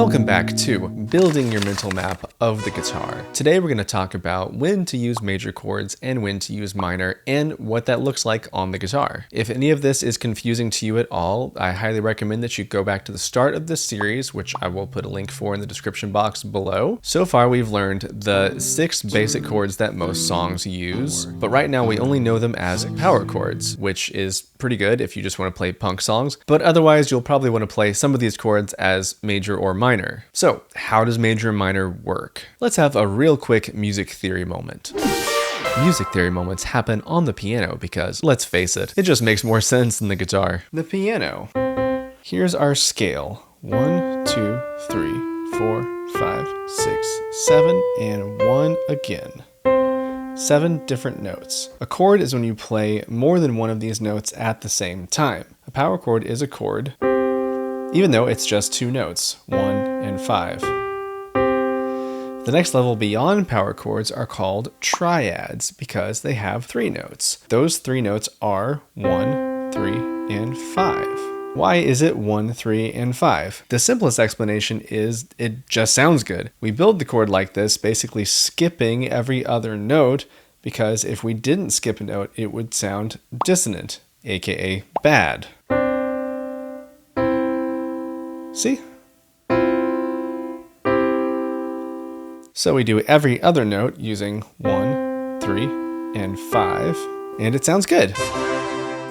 Welcome back to Building Your Mental Map of the Guitar. Today we're going to talk about when to use major chords and when to use minor and what that looks like on the guitar. If any of this is confusing to you at all, I highly recommend that you go back to the start of this series, which I will put a link for in the description box below. So far we've learned the 6 basic chords that most songs use, but right now we only know them as power chords, which is pretty good if you just want to play punk songs, but otherwise you'll probably want to play some of these chords as major or minor. So how does major and minor work? Let's have a real quick music theory moment. Music theory moments happen on the piano because, let's face it, it just makes more sense than the guitar. The piano. Here's our scale. 1, 2, 3, 4, 5, 6, 7, and 1 again. 7 different notes. A chord is when you play more than one of these notes at the same time. A power chord is a chord, even though it's just 2 notes, 1 and 5. The next level beyond power chords are called triads because they have 3 notes. Those 3 notes are 1, 3, and 5. Why is it 1, 3, and 5? The simplest explanation is it just sounds good. We build the chord like this, basically skipping every other note, because if we didn't skip a note, it would sound dissonant, aka bad. See? So we do every other note using 1, 3, and 5, and it sounds good.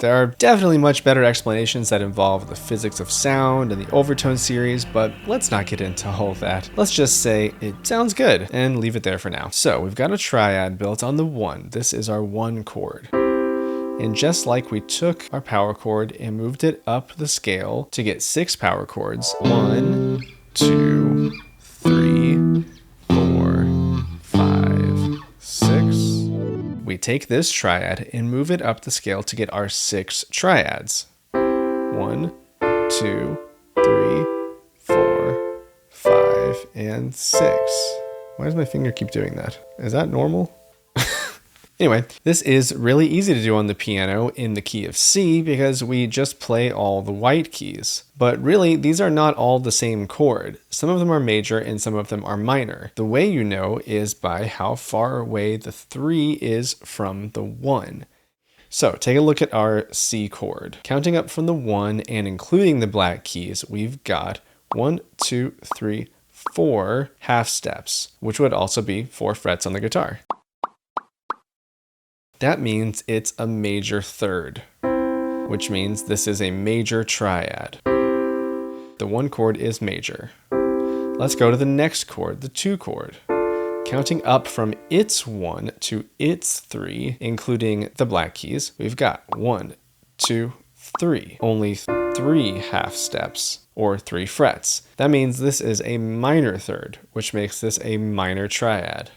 There are definitely much better explanations that involve the physics of sound and the overtone series, but let's not get into all of that. Let's just say it sounds good and leave it there for now. So we've got a triad built on the 1. This is our 1 chord. And just like we took our power chord and moved it up the scale to get 6 power chords, 1, 2, 3, 4, 5, 6. We take this triad and move it up the scale to get our 6 triads. 1, 2, 3, 4, 5, and 6. Why does my finger keep doing that? Is that normal? Anyway, this is really easy to do on the piano in the key of C because we just play all the white keys. But really, these are not all the same chord. Some of them are major and some of them are minor. The way you know is by how far away the 3 is from the 1. So take a look at our C chord. Counting up from the 1 and including the black keys, we've got 1, 2, 3, 4 half steps, which would also be 4 frets on the guitar. That means it's a major third, which means this is a major triad. The 1 chord is major. Let's go to the next chord, the 2 chord. Counting up from its 1 to its 3, including the black keys, we've got 1, 2, 3. Only 3 half steps, or 3 frets. That means this is a minor third, which makes this a minor triad.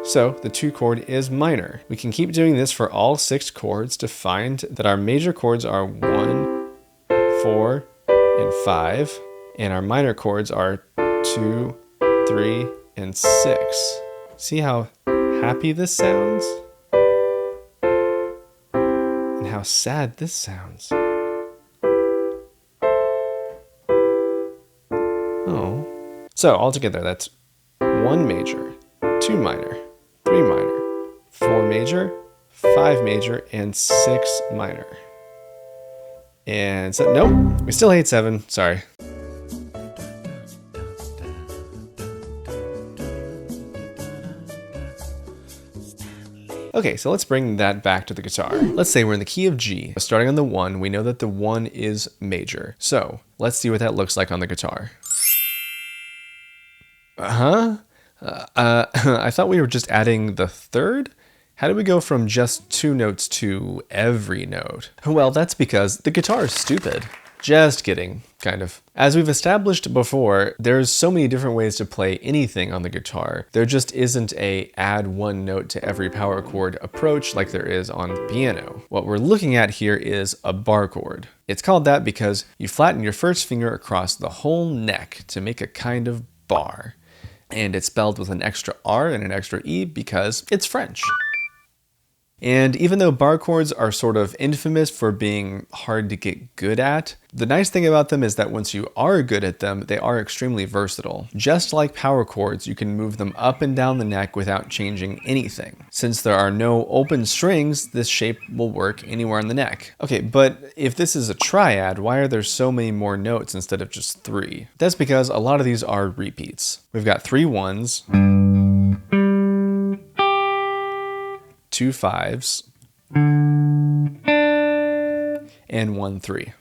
So the 2 chord is minor. We can keep doing this for all 6 chords to find that our major chords are 1, 4, and 5, and our minor chords are 2, 3, and 6. See how happy this sounds? And how sad this sounds. Oh. So altogether, that's 1 major, 2 minor, 3 minor, 4 major, 5 major, and 6 minor. And so, nope, we still hate 7, sorry. Okay, so let's bring that back to the guitar. Let's say we're in the key of G. Starting on the 1, we know that the 1 is major. So let's see what that looks like on the guitar. I thought we were just adding the 3rd? How did we go from just 2 notes to every note? Well, that's because the guitar is stupid. Just kidding, kind of. As we've established before, there's so many different ways to play anything on the guitar. There just isn't a add 1 note to every power chord approach like there is on the piano. What we're looking at here is a bar chord. It's called that because you flatten your first finger across the whole neck to make a kind of bar. And it's spelled with an extra R and an extra E because it's French. And even though bar chords are sort of infamous for being hard to get good at, the nice thing about them is that once you are good at them, they are extremely versatile. Just like power chords, you can move them up and down the neck without changing anything. Since there are no open strings, this shape will work anywhere on the neck. Okay, but if this is a triad, why are there so many more notes instead of just 3? That's because a lot of these are repeats. We've got 3 ones, 2 5s, and 1 3.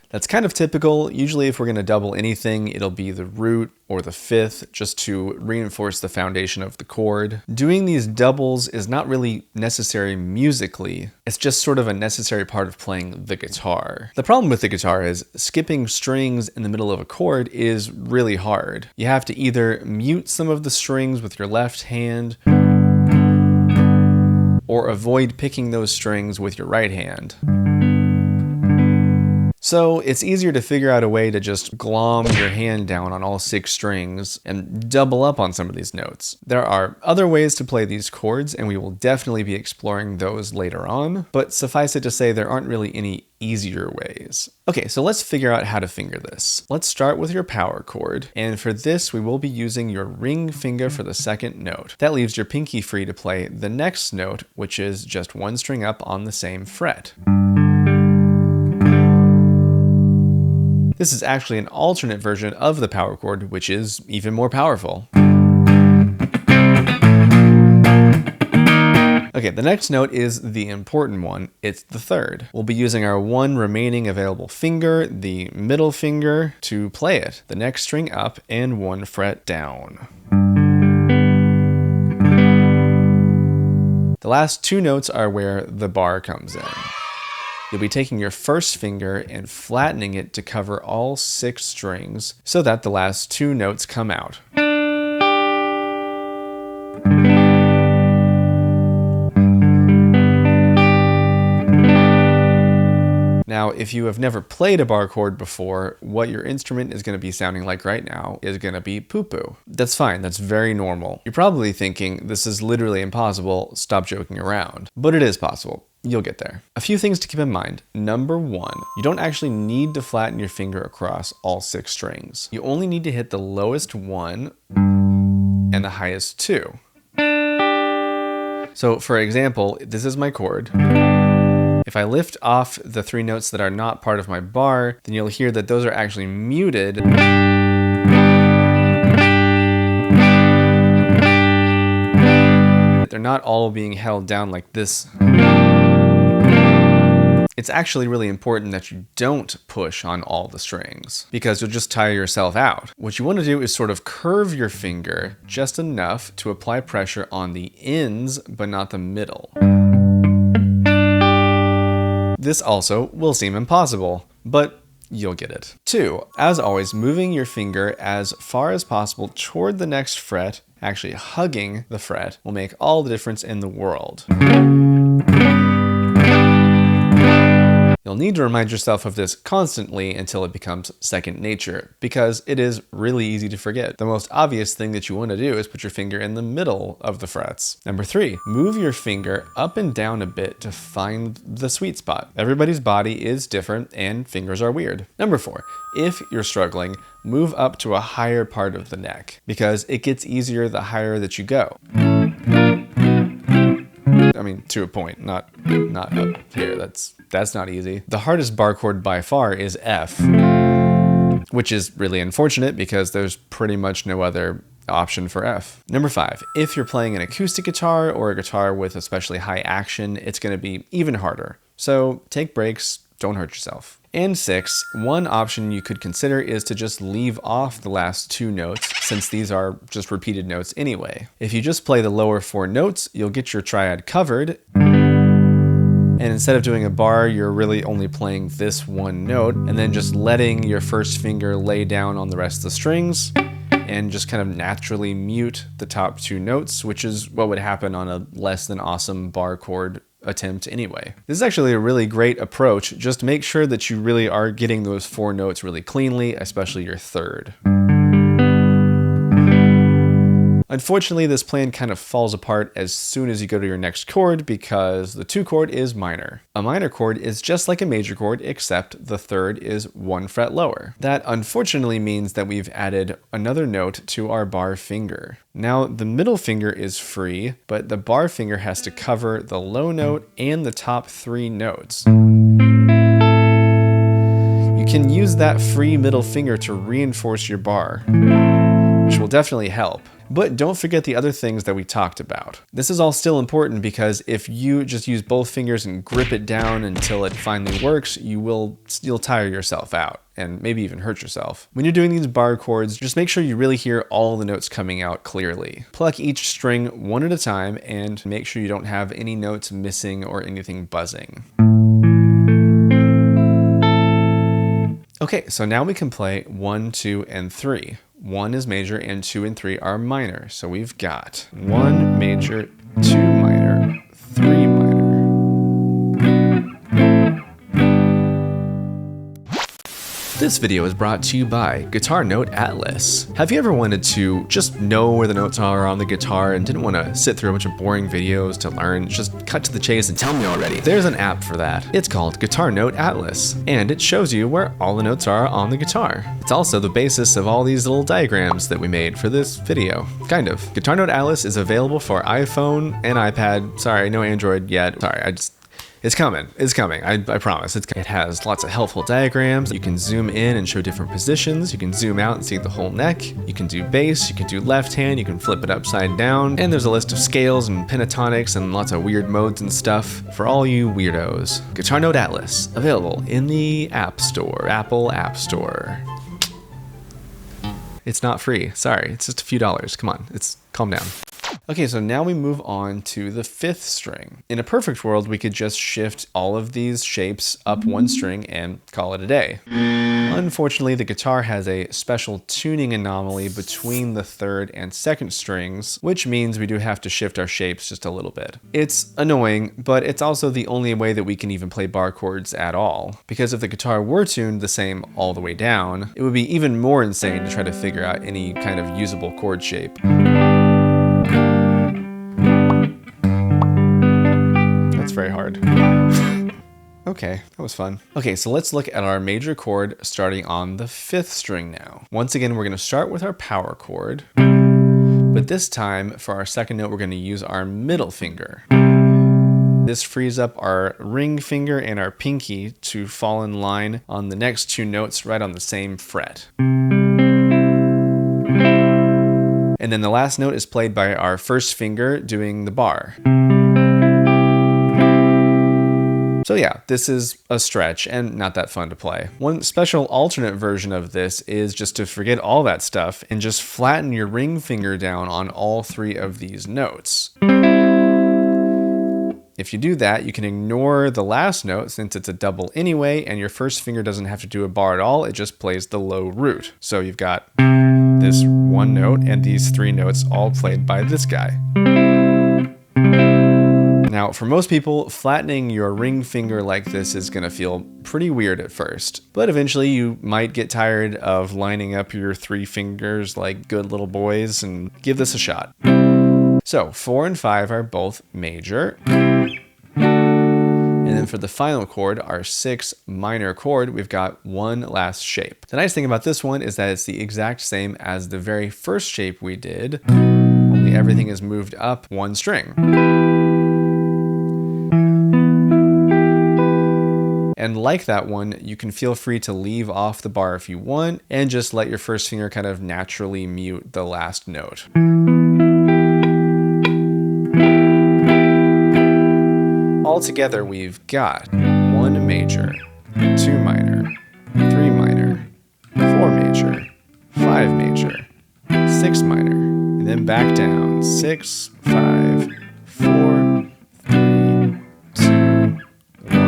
That's kind of typical. Usually if we're going to double anything, it'll be the root or the 5th just to reinforce the foundation of the chord. Doing these doubles is not really necessary musically. It's just sort of a necessary part of playing the guitar. The problem with the guitar is skipping strings in the middle of a chord is really hard. You have to either mute some of the strings with your left hand or avoid picking those strings with your right hand. So it's easier to figure out a way to just glom your hand down on all 6 strings and double up on some of these notes. There are other ways to play these chords, and we will definitely be exploring those later on, but suffice it to say there aren't really any easier ways. Okay, so let's figure out how to finger this. Let's start with your power chord, and for this we will be using your ring finger for the 2nd note. That leaves your pinky free to play the next note, which is just 1 string up on the same fret. This is actually an alternate version of the power chord, which is even more powerful. Okay, the next note is the important one. It's the 3rd. We'll be using our 1 remaining available finger, the middle finger, to play it. The next string up and 1 fret down. The last 2 notes are where the bar comes in. You'll be taking your 1st finger and flattening it to cover all 6 strings so that the last 2 notes come out. Now, if you have never played a bar chord before, what your instrument is going to be sounding like right now is going to be poo-poo. That's fine, that's very normal. You're probably thinking, this is literally impossible, stop joking around. But it is possible. You'll get there. A few things to keep in mind. Number 1, you don't actually need to flatten your finger across all 6 strings. You only need to hit the lowest 1 and the highest 2. So for example, this is my chord. If I lift off the 3 notes that are not part of my bar, then you'll hear that those are actually muted. They're not all being held down like this. It's actually really important that you don't push on all the strings because you'll just tire yourself out. What you want to do is sort of curve your finger just enough to apply pressure on the ends, but not the middle. This also will seem impossible, but you'll get it. 2, as always, moving your finger as far as possible toward the next fret, actually hugging the fret, will make all the difference in the world. You'll need to remind yourself of this constantly until it becomes second nature, because it is really easy to forget. The most obvious thing that you want to do is put your finger in the middle of the frets. Number 3, move your finger up and down a bit to find the sweet spot. Everybody's body is different and fingers are weird. Number 4, if you're struggling, move up to a higher part of the neck, because it gets easier the higher that you go. I mean, to a point, not up here. That's not easy. The hardest bar chord by far is F, which is really unfortunate because there's pretty much no other option for F. Number 5, if you're playing an acoustic guitar or a guitar with especially high action, it's going to be even harder. So take breaks, don't hurt yourself. And 6, one option you could consider is to just leave off the last 2 notes, since these are just repeated notes anyway. If you just play the lower 4 notes, you'll get your triad covered. And instead of doing a bar, you're really only playing this 1 note and then just letting your first finger lay down on the rest of the strings and just kind of naturally mute the top 2 notes, which is what would happen on a less than awesome bar chord attempt anyway. This is actually a really great approach. Just make sure that you really are getting those 4 notes really cleanly, especially your 3rd. Unfortunately, this plan kind of falls apart as soon as you go to your next chord because the 2 chord is minor. A minor chord is just like a major chord, except the 3rd is 1 fret lower. That unfortunately means that we've added another note to our bar finger. Now, the middle finger is free, but the bar finger has to cover the low note and the top 3 notes. You can use that free middle finger to reinforce your bar, which will definitely help. But don't forget the other things that we talked about. This is all still important because if you just use both fingers and grip it down until it finally works, you'll tire yourself out and maybe even hurt yourself. When you're doing these bar chords, just make sure you really hear all the notes coming out clearly. Pluck each string one at a time and make sure you don't have any notes missing or anything buzzing. Okay, so now we can play 1, 2, and 3. 1 is major and 2 and 3 are minor. So we've got 1 major, 2 minor, 3 minor. This video is brought to you by Guitar Note Atlas. Have you ever wanted to just know where the notes are on the guitar and didn't want to sit through a bunch of boring videos to learn? Just cut to the chase and tell me already. There's an app for that. It's called Guitar Note Atlas, and it shows you where all the notes are on the guitar. It's also the basis of all these little diagrams that we made for this video. Kind of. Guitar Note Atlas is available for iPhone and iPad. Sorry, no Android yet. Sorry, it's coming. It's coming. I promise. It has lots of helpful diagrams. You can zoom in and show different positions. You can zoom out and see the whole neck. You can do bass. You can do left hand. You can flip it upside down. And there's a list of scales and pentatonics and lots of weird modes and stuff for all you weirdos. Guitar Note Atlas, available in the App Store, Apple App Store. It's not free. Sorry, it's just a few dollars. Come on, calm down. Okay, so now we move on to the 5th string. In a perfect world, we could just shift all of these shapes up 1 string and call it a day. Unfortunately, the guitar has a special tuning anomaly between the 3rd and 2nd strings, which means we do have to shift our shapes just a little bit. It's annoying, but it's also the only way that we can even play bar chords at all. Because if the guitar were tuned the same all the way down, it would be even more insane to try to figure out any kind of usable chord shape. Very hard. Okay, that was fun. Okay, so let's look at our major chord starting on the 5th string now. Once again, we're going to start with our power chord, but this time for our 2nd note, we're going to use our middle finger. This frees up our ring finger and our pinky to fall in line on the next 2 notes right on the same fret. And then the last note is played by our 1st finger doing the bar. So yeah, this is a stretch and not that fun to play. One special alternate version of this is just to forget all that stuff and just flatten your ring finger down on all 3 of these notes. If you do that, you can ignore the last note since it's a double anyway, and your 1st finger doesn't have to do a bar at all, it just plays the low root. So you've got this 1 note and these 3 notes all played by this guy. Now, for most people, flattening your ring finger like this is going to feel pretty weird at first, but eventually you might get tired of lining up your 3 fingers like good little boys and give this a shot. So 4 and 5 are both major. And then for the final chord, our 6th minor chord, we've got 1 last shape. The nice thing about this one is that it's the exact same as the very first shape we did, only everything is moved up 1 string. And like that one, you can feel free to leave off the bar if you want and just let your 1st finger kind of naturally mute the last note. Altogether, we've got 1 major, 2 minor, 3 minor, 4 major, 5 major, 6 minor, and then back down, 6, 5, 4, 3, 2, 1.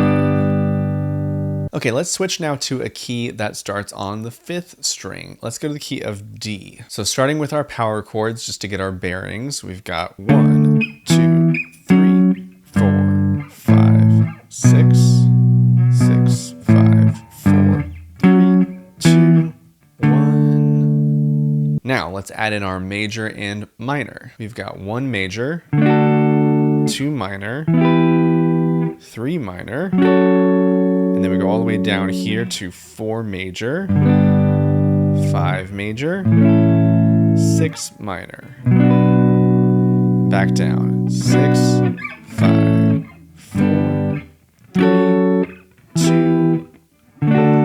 Okay, let's switch now to a key that starts on the 5th string. Let's go to the key of D. So starting with our power chords, just to get our bearings, we've got 1, 2, 3, 4, 5, 6, 6, 5, 4, 3, 2, 1. Now, Now let's add in our major and minor. We've got 1 major, 2 minor, 3 minor, and then we go all the way down here to 4 major, 5 major, 6 minor. Back down. 6, 5, 4, 3, 2, 1.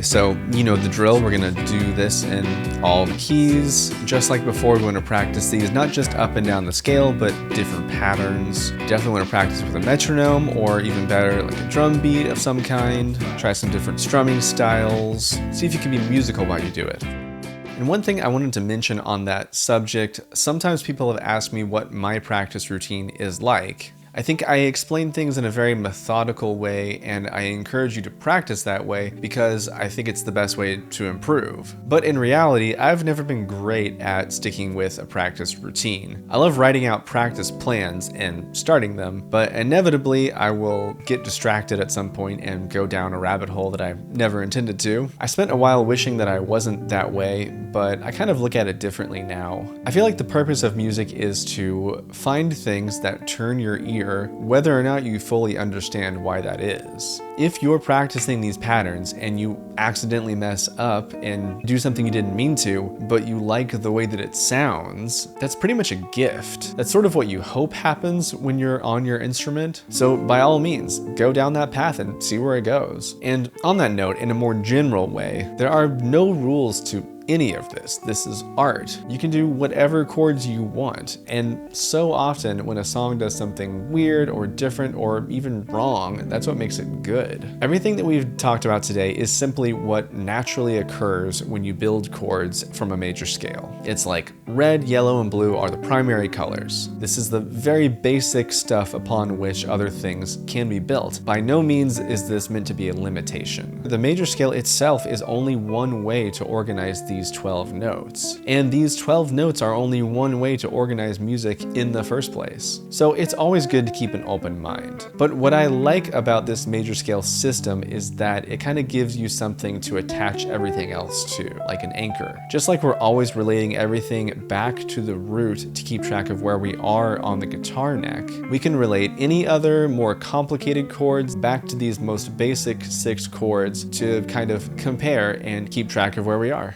So, you know the drill, we're gonna do this in all keys. Just like before, we're gonna practice these, not just up and down the scale, but different patterns. Definitely wanna practice with a metronome, or even better, like a drum beat of some kind. Try some different strumming styles. See if you can be musical while you do it. And one thing I wanted to mention on that subject, sometimes people have asked me what my practice routine is like. I think I explain things in a very methodical way, and I encourage you to practice that way because I think it's the best way to improve. But in reality, I've never been great at sticking with a practice routine. I love writing out practice plans and starting them, but inevitably I will get distracted at some point and go down a rabbit hole that I never intended to. I spent a while wishing that I wasn't that way, but I kind of look at it differently now. I feel like the purpose of music is to find things that turn your ear, whether or not you fully understand why that is. If you're practicing these patterns and you accidentally mess up and do something you didn't mean to, but you like the way that it sounds, that's pretty much a gift. That's sort of what you hope happens when you're on your instrument. So by all means, go down that path and see where it goes. And on that note, in a more general way, there are no rules to any of this. This is art. You can do whatever chords you want, and so often when a song does something weird or different or even wrong, that's what makes it good. Everything that we've talked about today is simply what naturally occurs when you build chords from a major scale. It's like red, yellow, and blue are the primary colors. This is the very basic stuff upon which other things can be built. By no means is this meant to be a limitation. The major scale itself is only one way to organize these 12 notes. And these 12 notes are only one way to organize music in the first place. So it's always good to keep an open mind. But what I like about this major scale system is that it kind of gives you something to attach everything else to, like an anchor. Just like we're always relating everything back to the root to keep track of where we are on the guitar neck, we can relate any other more complicated chords back to these most basic 6 chords to kind of compare and keep track of where we are.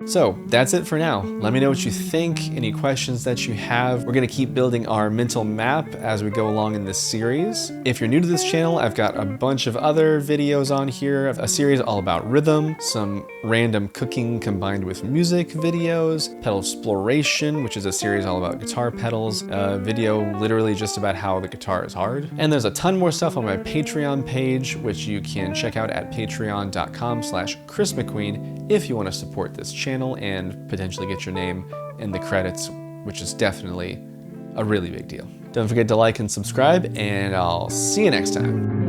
So that's it for now. Let me know what you think, any questions that you have. We're gonna keep building our mental map as we go along in this series. If you're new to this channel, I've got a bunch of other videos on here, a series all about rhythm, some random cooking combined with music videos, pedal exploration, which is a series all about guitar pedals, a video literally just about how the guitar is hard. And there's a ton more stuff on my Patreon page, which you can check out at patreon.com/ChrisMcQueen if you want to support this channel and potentially get your name in the credits, which is definitely a really big deal. Don't forget to like and subscribe, and I'll see you next time.